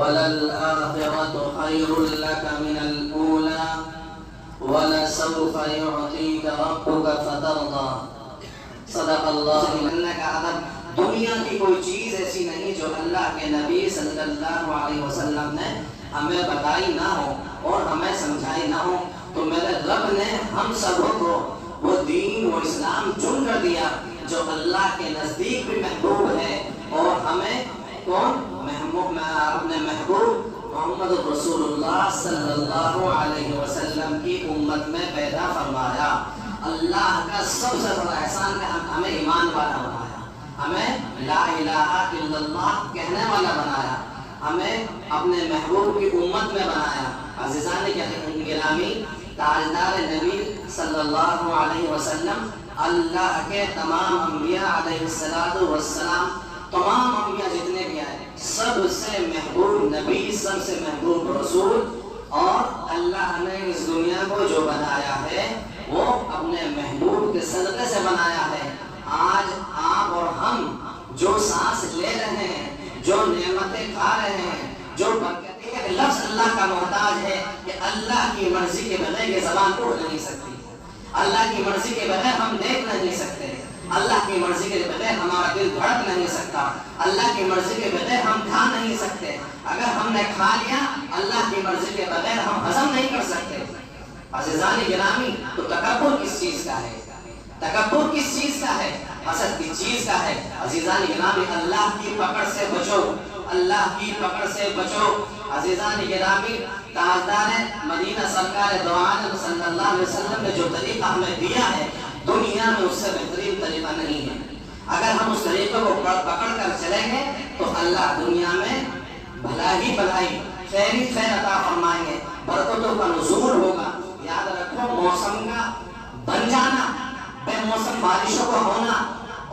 وللآخرة خير لك من الأولى ولسوف يعطيك ربك فترضى صدق اللہ کا اگر دنیا کی کوئی چیز ایسی نہیں جو اللہ کے نبی صلی اللہ علیہ وسلم نے ہمیں بتائی نہ ہو اور ہمیں سمجھائی نہ ہو تو میرے رب نے ہم سبوں کو وہ دین و اسلام چن کر دیا جو اللہ کے نزدیک بھی محبوب ہے اور ہمیں کون اپنے محبوب محمد رسول اللہ صلی اللہ علیہ وسلم کی امت میں پیدا فرمایا۔ اللہ کا سب سے بڑا احسان ہے ہمیں ایمان والا بنایا، ہمیں لا الہ الا اللہ کہنے والا بنایا، ہمیں اپنے محبوب کی امت میں بنایا۔ عزیزان گرامی، تاجدار نبی صلی اللہ علیہ وسلم اللہ کے تمام انبیاء علیہ السلام تمام انبیاء جتنے بھی آئے سب سے محبوب نبی، سب سے محبوب رسول، اور اللہ نے اس دنیا کو جو بنایا ہے وہ اپنے محبوب کے صدقے سے بنایا ہے۔ آج آپ اور ہم جو سانس لے رہے ہیں، جو نعمتیں کھا رہے ہیں، جو برکتیں ہیں، لفظ اللہ کا محتاج ہے کہ اللہ کی مرضی کے بغیر یہ زبان اڑ نہیں سکتی، اللہ کی مرضی کے بغیر ہم دیکھ نہیں سکتے، اللہ کی مرضی کے بغیر ہمارا دل دھڑک نہیں سکتا، اللہ کی مرضی کے بغیر ہم کھا نہیں سکتے، اگر ہم نے کھا لیا اللہ کی مرضی کے بغیر ہم ہضم نہیں کر سکتے۔ عزیزان گرامی، تو تکبر کس چیز کا ہے؟ تکبر کس چیز کا ہے؟ حسد کس چیز کا ہے؟ عزیزان گرامی، اللہ کی پکڑ سے بچو، اللہ کی پکڑ سے بچو۔ عزیزان گرامی، تاجدار مدینہ سرکار دو عالم صلی اللہ علیہ وسلم نے جو طریقہ ہمیں دیا ہے دنیا میں اس سے بہترین طریقہ نہیں ہے۔ اگر ہم اس طریقے کو پکڑ کر چلیں گے تو اللہ دنیا میں بھلا ہی بھلائی، خیر ہی خیر عطا فرمائیں گے، برکتوں کا نزول ہوگا۔ یاد رکھو، موسم کا بن جانا، بے موسم بارشوں کا ہونا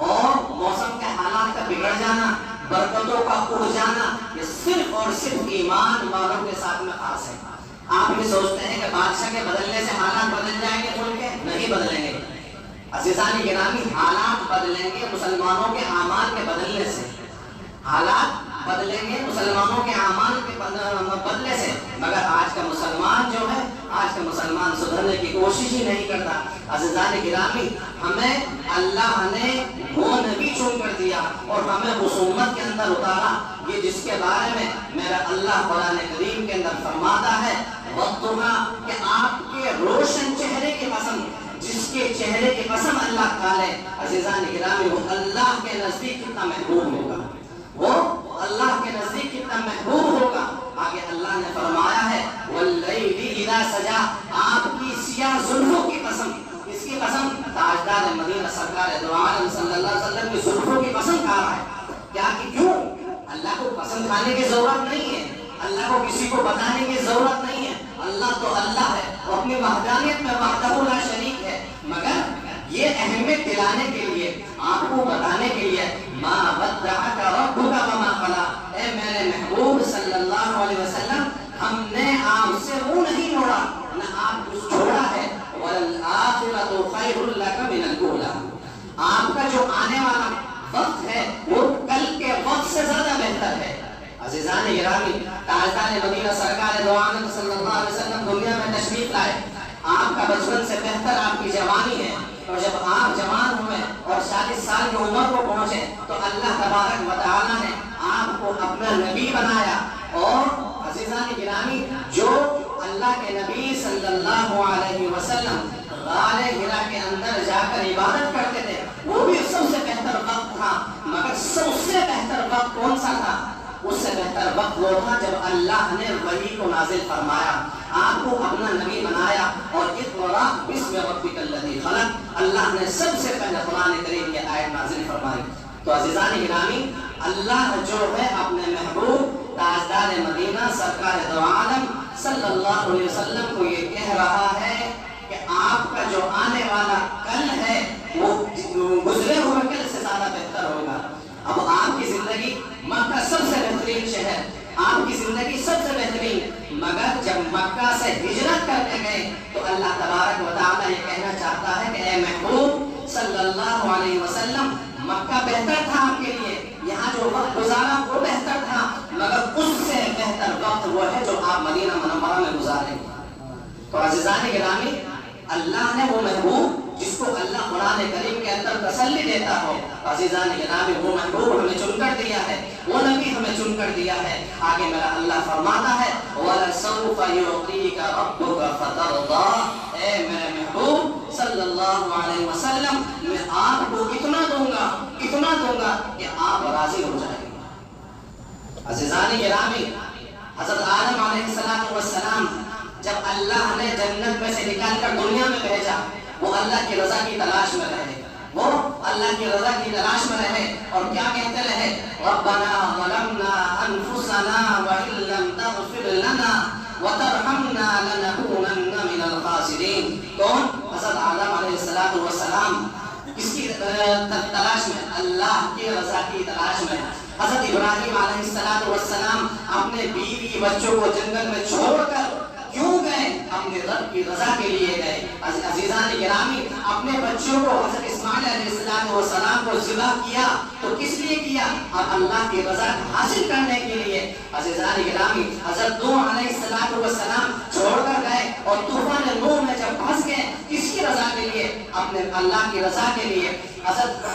اور موسم کے حالات کا بگڑ جانا، برکتوں کا اڑ جانا، یہ صرف اور صرف ایمان والوں کے ساتھ میں خاص ہے۔ آپ بھی سوچتے ہیں کہ بادشاہ کے بدلنے سے حالات بدل جائیں گے، ملک کے نہیں بدلیں گے۔ عزیزان گرامی، حالات بدلیں گے مسلمانوں کے اعمال کے بدلنے سے، حالات بدلیں گے مسلمانوں کے اعمال کے بدلنے سے، مگر آج کا مسلمان جو ہے، آج کا مسلمان سدھرنے کی کوشش ہی نہیں کرتا۔ عزیزان گرامی، ہمیں اللہ نے وہ نبی چن کر دیا اور ہمیں اس امت کے اندر اتارا یہ جس کے بارے میں میرا اللہ قرآن کریم کے اندر فرماتا ہے وقتها، کہ آپ کے روشن چہرے کی قسم، جس کے چہرے کی قسم اللہ کھالے، عزیزان گرامی وہ اللہ کے نزدیک کتنا محبوب ہوگا، وہ اللہ کے نزدیک کتنا محبوب ہوگا۔ آگے اللہ نے فرمایا ہے واللیل اذا سجا، آپ کی سیاہ زلفوں کی قسم، اس کی قسم تاجدار مدینہ سرکار دو عالم صلی اللہ علیہ وسلم کی زلفوں کی قسم کھا رہا ہے۔ کیا کہ کیوں؟ اللہ کو قسم کھانے کی ضرورت نہیں ہے، اللہ کو کسی کو بتانے کی ضرورت نہیں ہے، اللہ تو اللہ ہے، وہ اپنی وحدانیت میں وحدہ لا شریک ہے، مگر یہ اہمیت دلانے کے لیے، آپ کو بتانے کے لیے ما ودعک ربک وما قلی، اے میرے محبوب صلی اللہ علیہ وسلم، ہم نے آپ سے منہ نہیں موڑا، نہ آپ کچھ چھوڑا ہے، وَلَلْآخِرَةُ خَيْرٌ لَكَ مِنَ الْأُولَى، آپ کا جو آنے والا وقت ہے وہ کل کے وقت سے زیادہ بہتر ہے۔ عزیزان گرامی، تاجدار مدینہ سرکار دو عالم صلی اللہ علیہ وسلم دنیا میں تشریف لائے، آپ کا بچپن سے بہتر آپ کی جوانی ہے، اور جب آپ جوان ہوئے اور 40 سال کی عمر کو پہنچے تو اللہ تبارک و تعالی نے آپ کو اپنا نبی بنایا۔ اور عزیزان گرامی، جو اللہ کے نبی صلی اللہ علیہ وسلم غار حرا کے اندر جا کر عبادت کرتے تھے، وہ بھی سب سے بہتر وقت تھا، مگر سب سے بہتر وقت کون سا تھا؟ اس سے بہتر وقت وہ تھا جب اللہ نے وحی کو نازل فرمایا، آپ کو اپنا نبی بنایا، اور اقرأ باسم ربک الذی خلق، اللہ نے سب سے پہلے قرآن کریم کی آیت نازل فرمائی۔ تو عزیزان گرامی، اللہ جو ہے اپنے محبوب تاجدار مدینہ سرکار دو عالم صلی اللہ علیہ وسلم کو یہ کہہ رہا ہے کہ آپ کا جو آنے والا کل ہے وہ گزرے ہوئے کل سے زیادہ بہتر ہوگا۔ اب آپ کی زندگی مکہ سب سے بہترین شہر، آپ کی زندگی سب سے بہترین، مگر جب مکہ سے ہجرت کرنے گئے تو اللہ تبارک و تعالیٰ یہ کہنا چاہتا ہے کہ اے محبوب صلی اللہ علیہ وسلم، مکہ بہتر تھا آپ کے لیے، یہاں جو وقت گزارا وہ بہتر تھا، مگر اس سے بہتر تو عزیزان گرامی، اللہ نے وہ محبوب جس کو اللہ قرآن کریم کے اندر تسلی دیتا ہو، عزیزان گرامی وہ محبوب ہمیں چن کر دیا ہے، وہ نبی ہمیں چن کر دیا ہے۔ آگے میرا اللہ فرماتا ہے وَلَسَوْفَ يُعْطِيكَ رَبُّكَ فَتَرْضَىٰ، اے میرے محبوب صلی اللہ علیہ وسلم، میں آپ کو اتنا دوں گا کہ آپ راضی ہو جائیں گے۔ عزیزان گرامی، حضرت آدم علیہ السلام جب اللہ نے جنت میں سے نکال کر دنیا میں بھیجا، وہ اللہ کی رضا کی تلاش میں رہے، وہ اللہ کی رضا کی تلاش میں رہے، اور کیا کہتے رہے؟ ربنا ظلمنا انفسنا وان لم تغفر لنا وترحمنا لنكونن من الخاسرین۔ کون؟ حضرت آدم علیہ السلام کس کی تلاش میں؟ اللہ کی رضا کی تلاش میں۔ حضرت ابراہیم علیہ السلام اپنے بیوی بچوں کو جنگل میں چھوڑ کر کیوں گئے؟ اپنے رب کی رضا کے لیے گئے۔ عزیزان گرامی، اپنے بچوں کو حضرت اسماعیل علیہ السلام کو ذبح کیا تو کس لیے کیا؟ اب اللہ کی رضا حاصل کرنے کے لیے۔ عزیزان گرامی، حضرت نوح علیہ السلام چھوڑ کر گئے اور طوفان نوح میں جب پھنس گئے، کس کی رضا کے لیے؟ اپنے اللہ کی رضا کے لیے۔ حضرت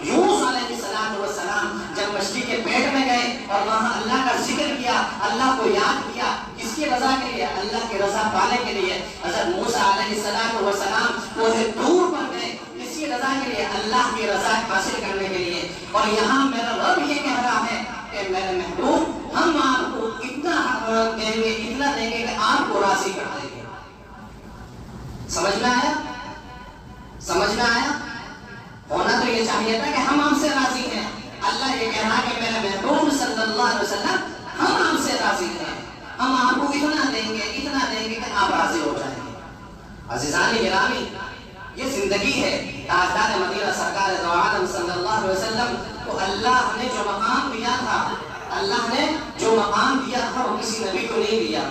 یونس علیہ السلام جب مچھلی کے پیٹ میں گئے اور وہاں اللہ کا ذکر کیا، اللہ کو یاد کیا، کس کی رضا کے لیے؟ اللہ کی رضا پانے کے لیے۔ حضرت موسیٰ علیہ السلام کوہ طور پر گئے، کس کی رضا کے لیے؟ اللہ کی رضا حاصل کرنے کے لیے۔ اور یہاں میرا رب یہ کہہ رہا ہے کہ میرے محبوب، ہم آپ کو اتنا دیں گے کہ آپ کو راضی کر دیں گے۔ سمجھ میں آیا؟ سمجھ میں آیا؟ ہونا تو یہ چاہیے تھا کہ ہم سے راضی ہیں۔ اللہ یہ کہہ رہا کہ میرے محبوب صلی اللہ علیہ وسلم ہم سے راضی ہیں، ہم آپ کو اتنا دیں گے کہ آپ راضی ہو جائیں گے۔ عزیزان گرامی، یہ زندگی ہے۔ تاجدار مدینہ سرکار دو عالم صلی اللہ علیہ وسلم کو اللہ نے جو مقام دیا تھا وہ کسی نبی کو نہیں دیا۔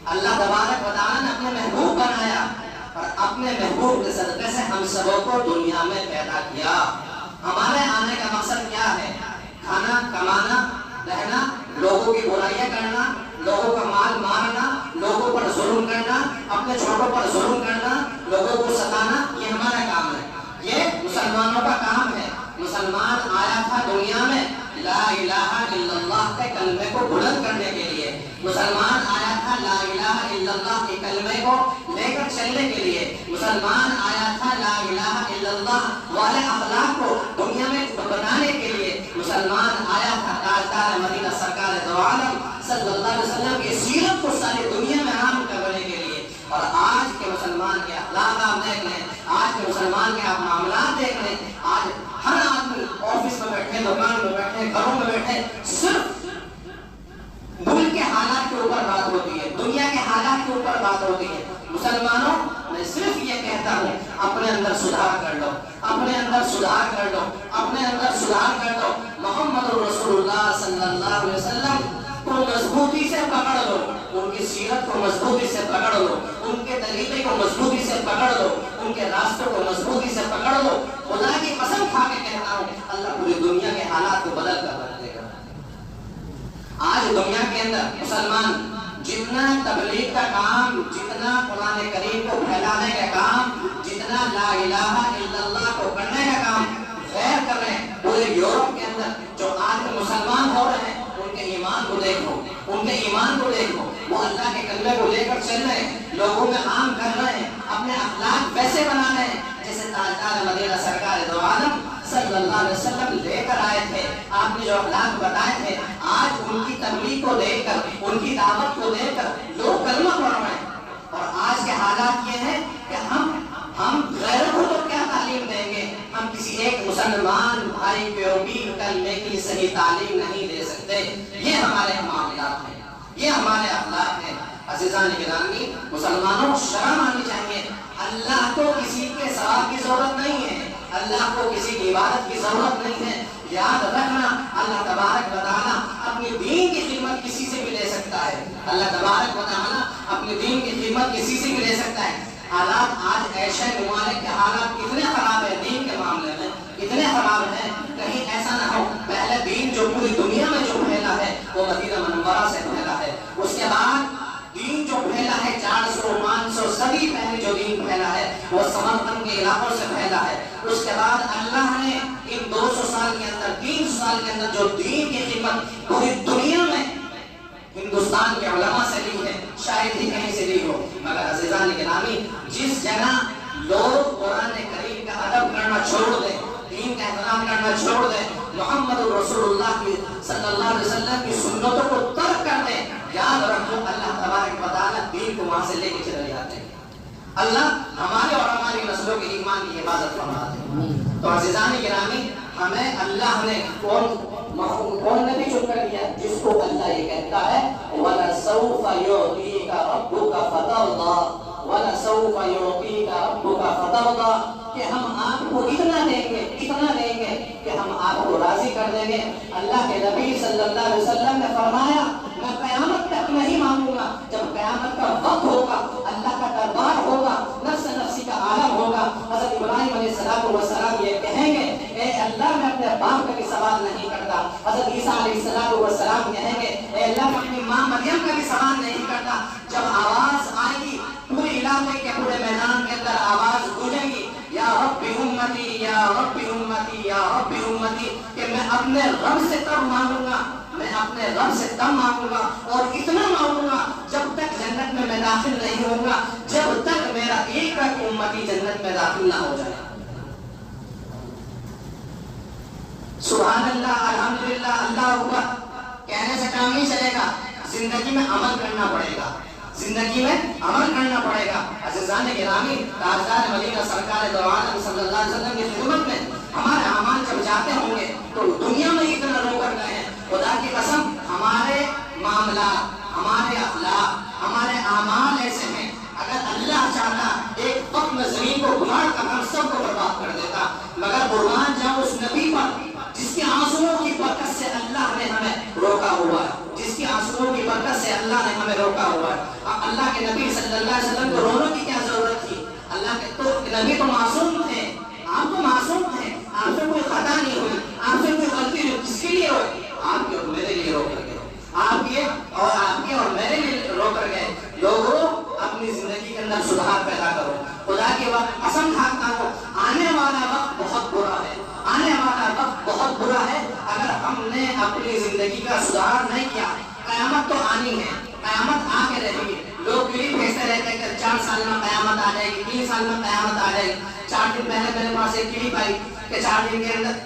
اللہ تبارک و تعالیٰ نے اپنے محبوب بنایا اور اپنے محبوب کے صدقے سے ہم سبوں کو دنیا میں پیدا کیا۔ ہمارے آنے کا مقصد کیا ہے؟ کھانا، کمانا، رہنا، لوگوں کی برائیاں کرنا، لوگوں کا مال مارنا، لوگوں پر ظلم کرنا، اپنے چھوٹوں پر ظلم کرنا، لوگوں کو ستانا، یہ ہمارا کام ہے، یہ مسلمانوں کا کام ہے۔ مسلمان آیا تھا دنیا میں لا الہ الا اللہ کے کلمے کو بلند کرنے کے لیے، مسلمان آیا تھا لا الہ الا اللہ کے کلمے کو لے کر چلنے کے لیے، مسلمان آیا تھا لا الہ الا اللہ والے اخلاق کو دنیا میں بنانے کے لیے، مسلمان آیا تھا تاجدار مدینہ سرکار دو عالم صلی اللہ علیہ وسلم کی سیرت کو ساری دنیا میں عام کرنے کے لیے۔ اور آج کے مسلمان کے اخلاق آپ دیکھ لیں، آج کے مسلمان کے آپ معاملات دیکھ لیں، آج ہر آدمی آفس میں بیٹھے، دکان میں بیٹھے، گھروں میں بیٹھے، صرف ملک کے حالات کے اوپر بات ہوتی ہے، دنیا کے حالات کے اوپر بات ہوتی ہے۔ مسلمانوں، میں صرف یہ کہتا ہوں اپنے اندر سدھار کر لو، اپنے اندر سدھار کر لو، اپنے اندر سدھار کر لو۔ محمد رسول اللہ صلی اللہ علیہ وسلم کو مضبوطی سے پکڑ لو، ان کی سیرت کو مضبوطی سے پکڑ لو، ان کے طریقے کو مضبوطی سے پکڑ لو، ان کے راستوں کو مضبوطی سے پکڑ لو۔ خدا کی قسم کھا کے کہتا ہوں اللہ پوری دنیا کے حالات کو بدل کر رکھ دے گا۔ آج دنیا کے اندر مسلمان جتنا تبلیغ کا کام، جتنا قرآن کریم کو پھیلانے کا کام، جتنا لا الہ الا اللہ کو کرنے کا کام غیر کر رہے ہیں، پورے یورپ کے اندر جو آج مسلمان ہو رہے ہیں، ان کے ایمان کو دیکھو، ان کے ایمان کو دیکھو، وہ اللہ کے کلمے کو لے کر چل رہے ہیں، لوگوں میں عام کر رہے ہیں، اپنے اخلاق ویسے بنا رہے ہیں جیسے تاجدار مدینہ سرکار دو عالم صلی اللہ علیہ وسلم لے کر آئے تھے۔ آپ نے جو اخلاق بتائے تھے، آج ان کی تبلیغ کو دیکھ کر، ان کی دعوت کو دیکھ کر لوگ کلمہ پڑھ رہے ہیں۔ اور آج کے حالات یہ ہیں کہ ہم غیروں کو تو کیا تعلیم دیں گے، ہم کسی ایک مسلمان بھائی کو بھی کلمے کی صحیح تعلیم نہیں دے سکتے۔ یہ ہمارے معاملات ہیں، یہ ہمارے اخلاق ہیں۔ عزیزان گرامی، مسلمانوں کو شرم آنی چاہیے۔ اللہ کو کسی کے ثواب کی ضرورت نہیں ہے، اللہ کو کسی کی عبادت کی ضرورت نہیں ہے۔ یاد رکھنا، اللہ تبارک و تعالیٰ اپنی دین کی خدمت کسی سے بھی لے سکتا ہے، اللہ تبارک و تعالیٰ اپنی دین کی خدمت کسی سے بھی لے سکتا ہے۔ حالات آج ایشیا ممالک کے حالات کتنے خراب ہیں، دین کے معاملے میں اتنے خراب ہیں، کہیں ایسا نہ ہو پہلے دین جو پوری دنیا میں جو پھیلا ہے وہ مدینہ منورہ سے پھیلا ہے، اس کے بعد دین جو پھیلا ہے 400، 500 بڑی پہلے جو دین پھیلا ہے وہ سمرقند کے علاقوں سے پھیلا ہے. اس کے بعد اللہ نے ان 200 سال کے اندر 300 سال کے اندر جو دین کی خدمت پوری دنیا میں ہندوستان کے علماء سے لی ہے شاید ہی کہیں سے لی ہو. مگر عزیزان گرامی جس جگہ لوگ قرآن کریم کا ادب کرنا چھوڑ دیں, دین کا احترام کرنا چھوڑ دیں, محمد رسول اللہ کی صلی اللہ علیہ وسلم کی سنتوں کو ترک کر دیں, یاد رکھو اللہ تبارک و تعالیٰ دین کو وہاں سے لے کے چلے جاتے ہیں. اللہ ہمارے اور ہماری نسلوں کے ایمان کی حفاظت فرماتے ہیں. تو عزیزان گرامی ہمیں اللہ نے کون نبی چن کر دیا جس کو اللہ یہ کہتا ہے وَلَسَوْفَ يُعْطِيكَ رَبُّكَ فَتَرْضَىٰ وَلَسَوْفَ يُعْطِيكَ رَبُّكَ فَتَرْضَىٰ کہ ہم آپ کو اتنا دیں گے کہ ہم آپ کو راضی کر دیں گے. اللہ کے نبی صلی اللہ علیہ وسلم نے فرمایا میں قیامت تک نہیں مانوں گا, جب قیامت کا وقت ہوگا اللہ کا دربار ہوگا, نفس نفسی کا عالم ہوگا, حضرت ابراہیم علیہ السلام یہ کہیں گے اے اللہ میں اپنے باپ کا بھی سوال نہیں کرتا. حضرت عیسیٰ علیہ السلام کہیں گے اے اللہ میں اپنی ماں مریم کا بھی سوال نہیں کرتا. جب آواز آئے گی پورے علاقے کے پورے میدان کے اندر آواز گونجے گی یا رب امتی یا رب امتی یا رب امتی, کہ میں اپنے رب سے تب مانگوں گا, میں اپنے رب سے تب مانگوں گا اور اتنا مانگوں گا جب تک جنت میں داخل نہیں ہوں گا, جب تک میرا ایک امتی جنت میں داخل نہ ہو جائے. سبحان اللہ, الحمدللہ, اللہ اکبر کہنے سے کام نہیں چلے گا, زندگی میں عمل کرنا پڑے گا, زندگی میں عمل کرنا پڑے گا. عزیزان گرامی تاجدار مدینہ سرکار دو عالم صلی اللہ علیہ وسلم کی خدمت میں ہمارے اعمال جب جاتے ہوں گے تو دنیا میں اتنا رو کر گئے ہیں, خدا کی قسم ہمارے معاملات, ہمارے اخلاق, ہمارے اعمال ایسے ہیں اگر اللہ چاہتا ایک وقت میں زمین کو گھاڑ کر ہم سب کو برباد کر دیتا. مگر قربان جاؤ اس نبی پر جس کے آنسوؤں کی برکت سے اللہ نے ہمیں روکا ہوا ہے, جس کی آنسوؤں کی برکت سے اللہ نے ہمیں روکا ہوا ہے. اللہ کے نبی صلی اللہ علیہ وسلم کو رونے کی کیا ضرورت تھی؟ اللہ کے تو نبی تو معصوم تھے, آپ تو معصوم تھے, آپ سے کوئی خطا نہیں ہوئی, آپ سے کوئی غلطی نہیں, کس کے لیے ہوئی؟ آپ کے اور میرے لیے رو کر گئے, آپ کے اور میرے لیے رو کر گئے. لوگوں اپنی زندگی کے اندر سدھار پیدا کرو. خدا کے وقت قسم کھاتا ہوں آنے والا وقت بہت برا ہے, آنے والا وقت بہت برا ہے. اگر ہم نے اپنی زندگی کا سدھار نہیں کیا, قیامت تو آنی ہے, قیامت آ کے رہے گی. لوگ کلپ بھیجتے رہتے ہیں کہ 4 سال میں قیامت آ جائے گی, 3 سال میں قیامت آ جائے گی. 4 دن پہلے میرے پاس ایک کلپ آئی کہ 4 دن کے اندر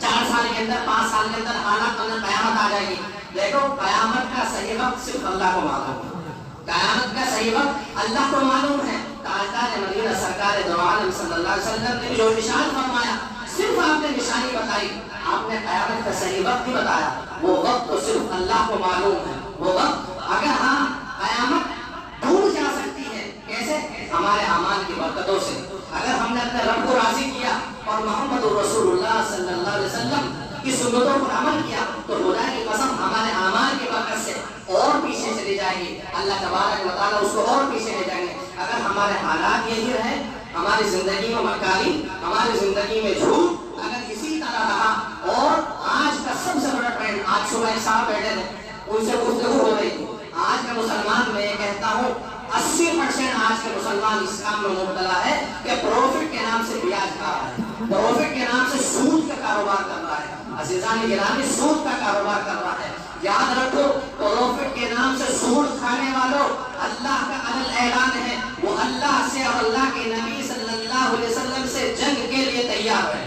4 سال کے اندر 5 سال کے اندر حالات اندر قیامت آ جائے گی. دیکھو قیامت کا صحیح وقت صرف اللہ کو معلوم ہے, قیامت کا صحیح وقت اللہ کو معلوم ہے. تاجدار مدینہ سرکار دو عالم صلی اللہ علیہ وسلم نے جو نشان فرمایا صرف آپ نے نشانی بتائی, آپ نے قیامت کا صحیح وقت نہیں بتایا. وہ وقت تو صرف اللہ کو معلوم ہے. وہ وقت اگر ہاں قیامت دور جا سکتی ہے, کیسے؟ ہمارے اعمال کی برکتوں سے. اگر ہم نے اپنے رب کو راضی کیا اور محمد رسول اللہ صلی اللہ علیہ وسلم کی سنتوں پر عمل کیا تو خدا کی قسم ہمارے اعمال کی برکت سے اور پیچھے چلی جائے گی. اللہ تبارک و تعالیٰ اس کو اور پیچھے لے جائیں گے. اگر ہمارے حالات یہی رہے, ہماری زندگی میں مکاری, ہماری زندگی میں جھوٹ اگر اسی طرح رہا, اور آج کا سب سے بڑا ٹرینڈ, آج صبح ایک صاحب بیٹھے تھے, ان سے گفتگو ہو رہی تھی. آج کا مسلمان میں یہ کہتا ہوں 80% آج کے مسلمان اس کام میں مبتلا ہے کہ پروفٹ کے نام سے بیاج کھا رہا ہے, پروفٹ کے نام سے سود کا کاروبار کر رہا ہے. عزیزان گرامی سود کا کاروبار کر رہا ہے. یاد رکھو پروفٹ کے نام سے سود کھانے والوں اللہ کا علل اعلان ہے, وہ اللہ سے اور اللہ کے نبی صلی اللہ علیہ وسلم سے جنگ کے لیے تیار ہے.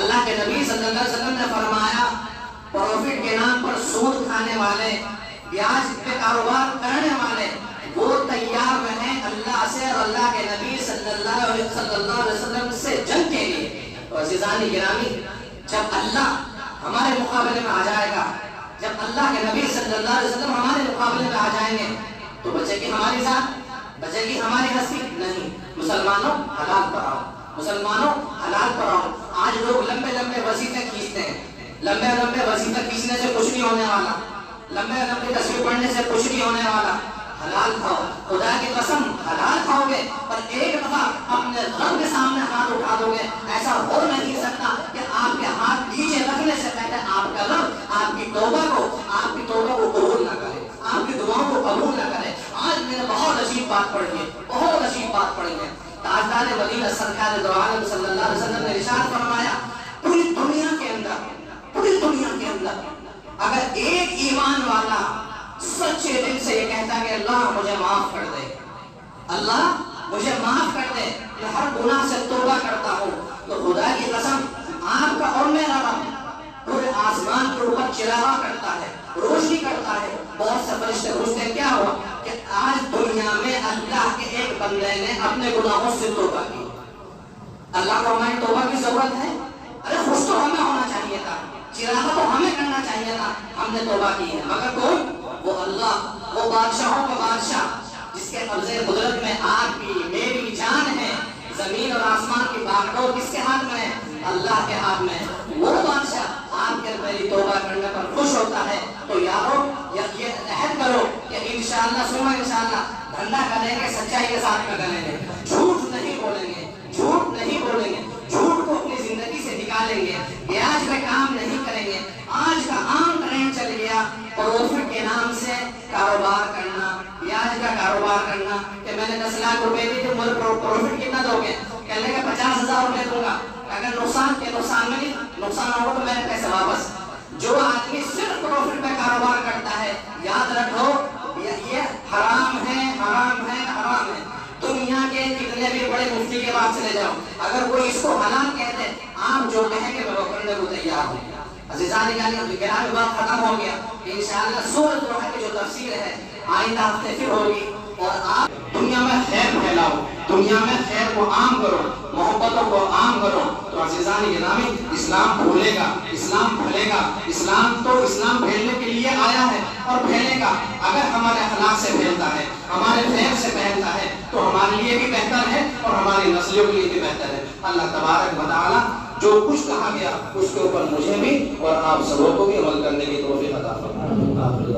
اللہ کے نبی صلی اللہ علیہ وسلم نے فرمایا پروفٹ کے نام پر سود کھانے والے, بیاج پہ کاروبار کرنے والے, وہ تیار رہیں اللہ سے اور اللہ کے نبی صلی اللہ علیہ وسلم سے جنگ کے لیے. تو عزیزان گرامی جب اللہ ہمارے مقابلے میں آ جائے گا, جب اللہ کے نبی صلی اللہ علیہ وسلم ہمارے مقابلے میں آ جائیں گے تو بچے گی ہماری ذات, بچے گی ہماری ہستی نہیں. مسلمانوں حلال پر آؤ, مسلمانوں حلال پر آؤ. آج لوگ لمبے لمبے وظیفے کھینچتے ہیں, لمبے لمبے وظیفے کھینچنے سے کچھ نہیں ہونے والا, لمبے لمبے تصویر پڑھنے سے کچھ نہیں ہونے والا. حلال کھاؤ, خدا کی قسم حلال کھاؤ گے پر ایک دفعہ اپنے رب کے سامنے ہاتھ اٹھا دو گے. ایسا ہو نہیں سکتا کہ آپ کے ہاتھ نیچے رکھنے سے پہلے آپ کا رب آپ کی توبہ کو قبول نہ کرے, آپ کی دعاؤں کو قبول نہ کرے. آج میرے بہت عجیب بات پڑھی ہے، بہت عجیب بات پڑھی ہے۔ تاجدار مدینہ سرکار دو عالم صلی اللہ علیہ وسلم نے ارشاد فرمایا، پوری دنیا کے اندر اگر ایک ایمان والا سچے دل سے یہ کہتا کہ اللہ مجھے معاف کر دے، اللہ مجھے معاف کر دے، میں ہر گناہ سے توبہ کرتا ہوں، تو خدا کی قسم آپ کا اور میرا رب پورے آسمان کے اوپر چراغا کرتا ہے، روشنی کرتا ہے۔ بہت سے فرشتے پوچھتے ہیں کیا ہوا کہ آج دنیا میں اللہ کے ایک بندے نے اپنے گناہوں سے توبہ کی۔ اللہ کو ہماری توبہ کی ضرورت ہے؟ ارے خوش تو ہمیں ہونا چاہیے تھا، چراغا تو ہمیں کرنا چاہیے تھا، ہم نے توبہ کی ہے، مگر کون؟ وہ اللہ، وہ بادشاہوں کا بادشاہ جس کے قبضے قدرت میں آپ کی میری جان ہے، زمین اور آسمان کی باغڈور کس کے ہاتھ میں ہے؟ اللہ کے ہاتھ میں ہے۔ وہ بادشاہ آپ کے میری توبہ کرنے پر خوش ہوتا ہے، تو یارو یہ عہد کرو کہ انشاءاللہ سنو انشاءاللہ دھندا کریں گے، سچائی کے ساتھ کریں گے، جھوٹ نہیں بولیں گے، جھوٹ کو اپنی زندگی سے نکالیں گے، بیاج میں کام نہیں کریں گے۔ آج کا عام ٹرینڈ چل گیا پروفٹ کے نام سے کاروبار کرنا، بیاج کا کاروبار کرنا، کہ میں نے 10 لاکھ روپے دی تو مجھے پروفٹ کتنا دو گے؟ کہنے کا 50,000 روپے دوں گا، اگر نقصان میں نہیں نقصان ہوگا تو میرے پیسے واپس۔ جو آدمی صرف پروفٹ میں کاروبار کرتا ہے، یاد رکھو یہ حرام ہے۔ دنیا کے کتنے بھی بڑے مفتی کے پاس چلے جاؤ، اگر کوئی اس کو حلال کہتے، آپ جو کہیں گے میں وہ کرنے کو تیار ہوں۔ عزیزان گرامی، بات ختم ہو گیا۔ انشاءاللہ سورۃ الروح کی جو تفسیر ہے آئندہ ہفتے پھر ہوگی، اور آپ دنیا میں خیر پھیلاؤ، دنیا میں خیر کو عام کرو، محبتوں کو عام کرو، تو عزیزان گرامی اسلام پھولے گا، اسلام پھلے گا۔ اسلام پھیلنے کے لیے آیا ہے اور پھیلے گا۔ اگر ہمارے اخلاق سے پھیلتا ہے، ہمارے خیر سے پھیلتا ہے، تو ہمارے لیے بھی بہتر ہے اور ہماری نسلوں کے لیے بھی بہتر ہے۔ اللہ تبارک و تعالی جو کچھ کہا گیا اس کے اوپر مجھے بھی اور آپ سبوں کو بھی عمل کرنے کی توفیق عطا فرمائے۔